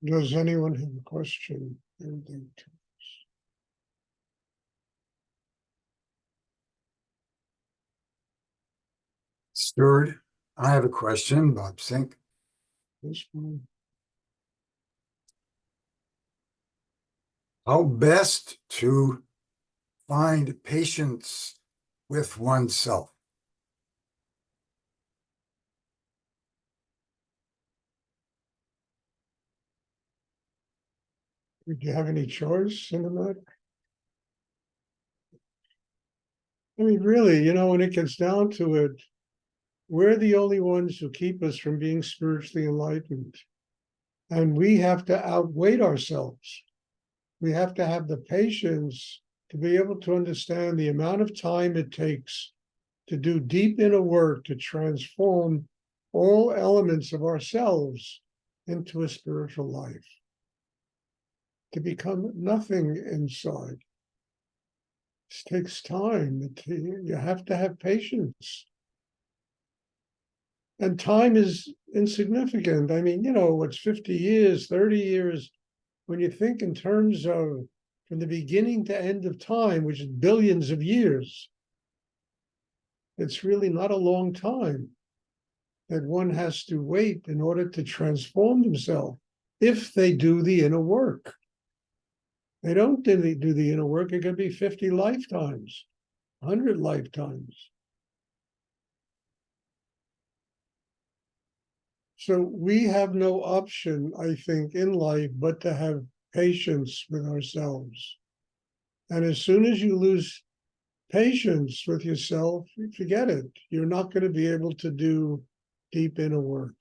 Does anyone have a question? Anything to- Stuart, I have a question, Bob Sink. This one? How best to find patience with oneself? Do you have any choice in the matter? I mean, really, when it gets down to it, we're the only ones who keep us from being spiritually enlightened. And we have to outweigh ourselves. We have to have the patience to be able to understand the amount of time it takes to do deep inner work to transform all elements of ourselves into a spiritual life, to become nothing inside. This takes time. You have to have patience. And time is insignificant. I mean, what's 50 years, 30 years, when you think in terms of from the beginning to end of time, which is billions of years, it's really not a long time that one has to wait in order to transform themselves if they do the inner work. They don't do the inner work, it could be 50 lifetimes, 100 lifetimes. So we have no option, I think, in life but to have patience with ourselves. And as soon as you lose patience with yourself, forget it. You're not going to be able to do deep inner work.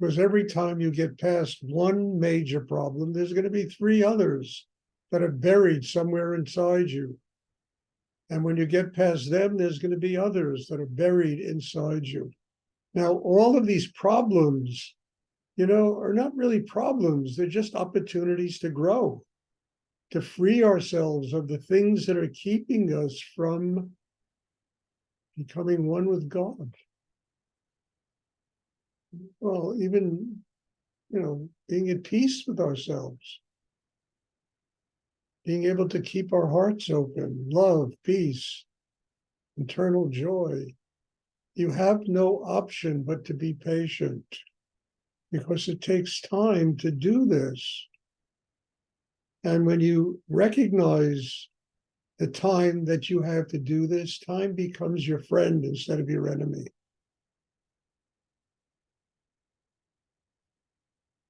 Because every time you get past one major problem, there's going to be three others that are buried somewhere inside you. And when you get past them, there's going to be others that are buried inside you. Now, all of these problems, are not really problems. They're just opportunities to grow, to free ourselves of the things that are keeping us from becoming one with God. Well, even, being at peace with ourselves, being able to keep our hearts open, love, peace, eternal joy. You have no option but to be patient, because it takes time to do this. And when you recognize the time that you have to do this, time becomes your friend instead of your enemy.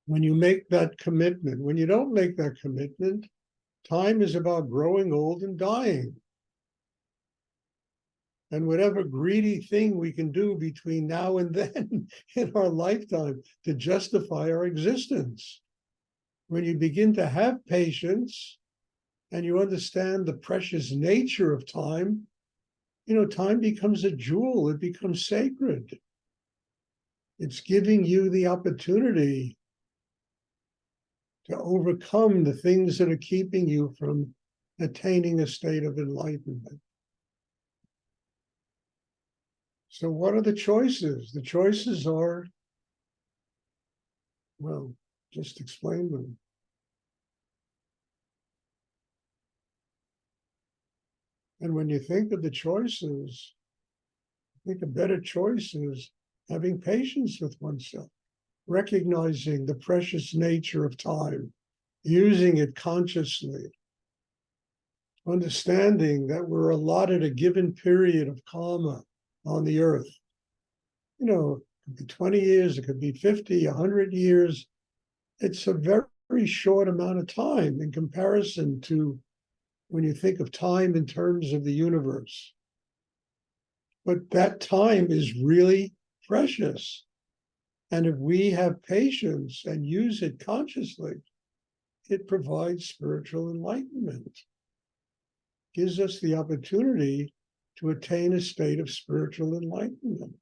When you make that commitment, when you don't make that commitment, time is about growing old and dying. And whatever greedy thing we can do between now and then in our lifetime to justify our existence. When you begin to have patience and you understand the precious nature of time, time becomes a jewel, it becomes sacred. It's giving you the opportunity to overcome the things that are keeping you from attaining a state of enlightenment. So what are the choices? The choices are, well, just explain them. And when you think of the choices, I think a better choice is having patience with oneself, recognizing the precious nature of time, using it consciously, understanding that we're allotted a given period of karma on the earth. It could be 20 years, it could be 50, 100 years. It's a very, very short amount of time in comparison to when you think of time in terms of the universe. But that time is really precious. And if we have patience and use it consciously, it provides spiritual enlightenment, gives us the opportunity to attain a state of spiritual enlightenment.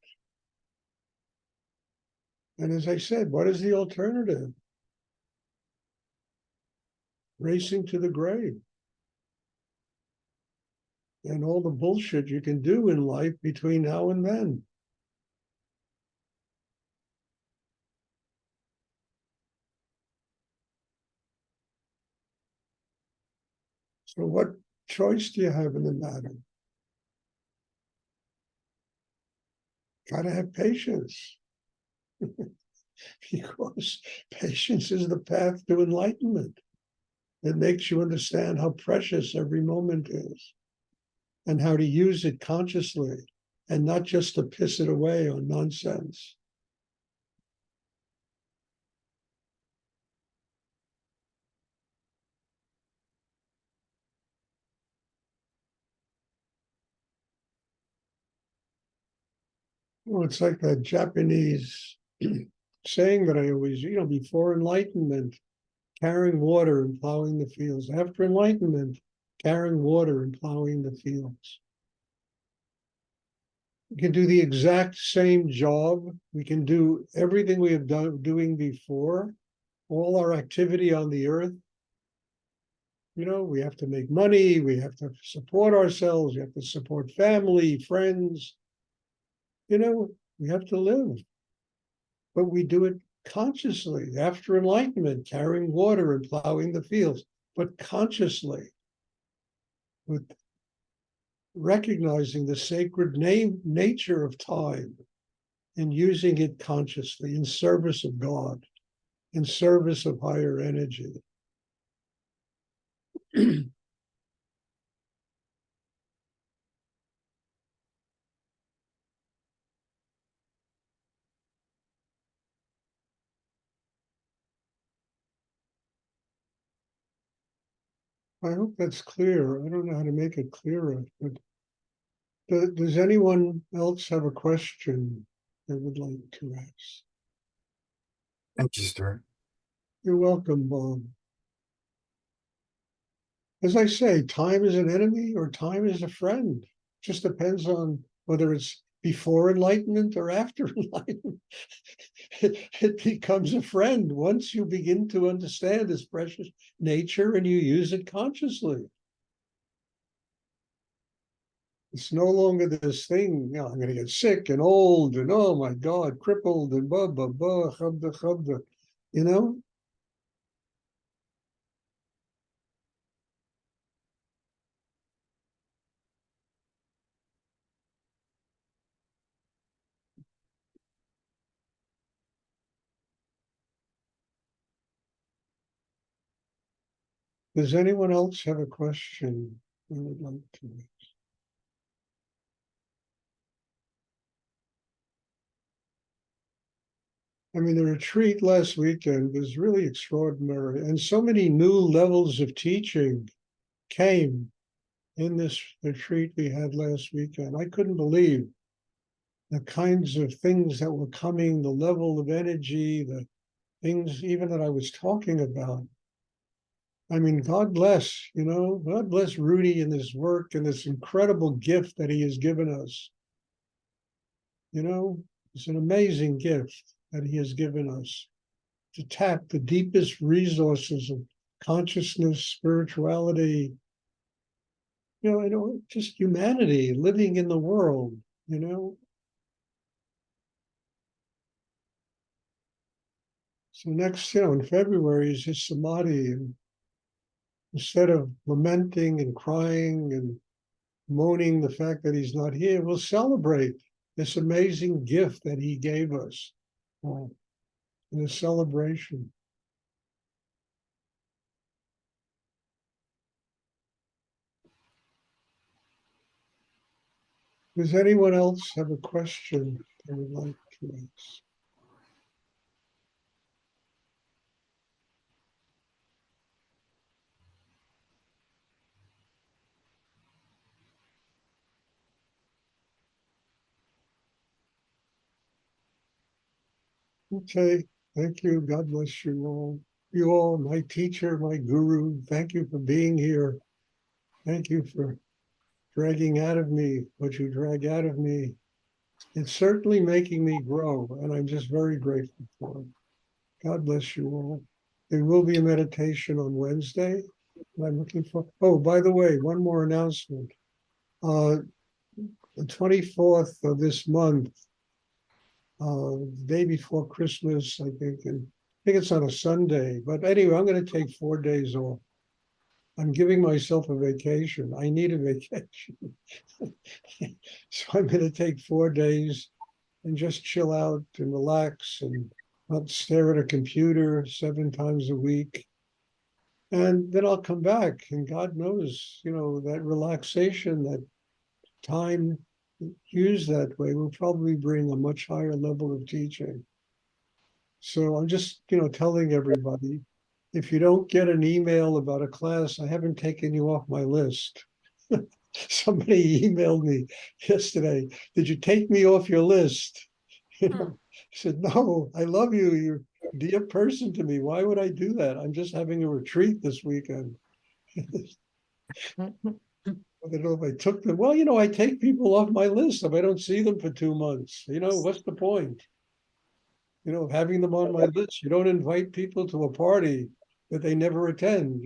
And as I said, what is the alternative? Racing to the grave. And all the bullshit you can do in life between now and then. So what choice do you have in the matter? Gotta have patience. Because patience is the path to enlightenment. It makes you understand how precious every moment is and how to use it consciously and not just to piss it away on nonsense. Well, it's like that Japanese saying that I always, before enlightenment, carrying water and plowing the fields. After enlightenment, carrying water and plowing the fields. We can do the exact same job. We can do everything we have done doing before, all our activity on the earth. We have to make money, we have to support ourselves, we have to support family, friends. We have to live. But we do it consciously after enlightenment, carrying water and plowing the fields, but consciously, with recognizing the sacred nature of time and using it consciously in service of God, in service of higher energy. I hope that's clear. I don't know how to make it clearer, but does anyone else have a question they would like to ask? Thank you, Stuart. You're welcome, Bob. As I say, time is an enemy or time is a friend. Just depends on whether it's before enlightenment or after enlightenment. It becomes a friend once you begin to understand its precious nature and you use it consciously. It's no longer this thing, I'm going to get sick and old and oh my God, crippled and blah, blah, blah, chabda, chabda, you know? Does anyone else have a question they would like to ask? I mean, the retreat last weekend was really extraordinary, and so many new levels of teaching came in this retreat we had last weekend. I couldn't believe the kinds of things that were coming, the level of energy, the things even that I was talking about. I mean, God bless, God bless Rudy and his work and this incredible gift that he has given us. It's an amazing gift that he has given us to tap the deepest resources of consciousness, spirituality, just humanity living in the world, So next, in February is his samadhi. And instead of lamenting and crying and moaning the fact that he's not here, we'll celebrate this amazing gift that he gave us in a celebration. Does anyone else have a question they would like to ask? Okay, thank you. God bless you all. You all, my teacher, my guru, thank you for being here. Thank you for dragging out of me what you drag out of me. It's certainly making me grow, and I'm just very grateful for it. God bless you all. There will be a meditation on Wednesday. And I'm looking for, oh, by the way, one more announcement. The 24th of this month, the day before Christmas, I think it's on a Sunday. But anyway, I'm going to take 4 days off. I'm giving myself a vacation. I need a vacation. So I'm going to take 4 days and just chill out and relax and not stare at a computer 7 times a week. And then I'll come back, and God knows, that relaxation, that time used that way will probably bring a much higher level of teaching. So I'm just, telling everybody, if you don't get an email about a class, I haven't taken you off my list. Somebody emailed me yesterday, did you take me off your list? I said, no, I love you. You're a dear person to me. Why would I do that? I'm just having a retreat this weekend. I don't know if I took them. Well, I take people off my list if I don't see them for 2 months. What's the point? Of having them on my list. You don't invite people to a party that they never attend.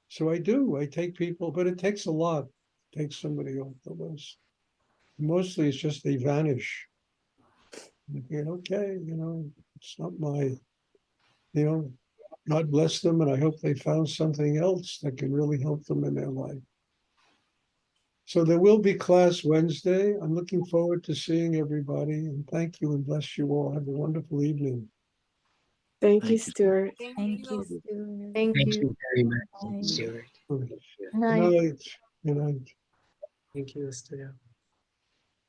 So I do. I take people, but it takes a lot. It takes somebody off the list. Mostly it's just they vanish. Okay, it's not God bless them, and I hope they found something else that can really help them in their life. So there will be class Wednesday. I'm looking forward to seeing everybody, and thank you and bless you all. Have a wonderful evening. Thank you, Stuart. Thank you, Stuart. Thank Thank you. you very much, Bye. Stuart. Good Good night. night. Good night. Thank you, Stuart.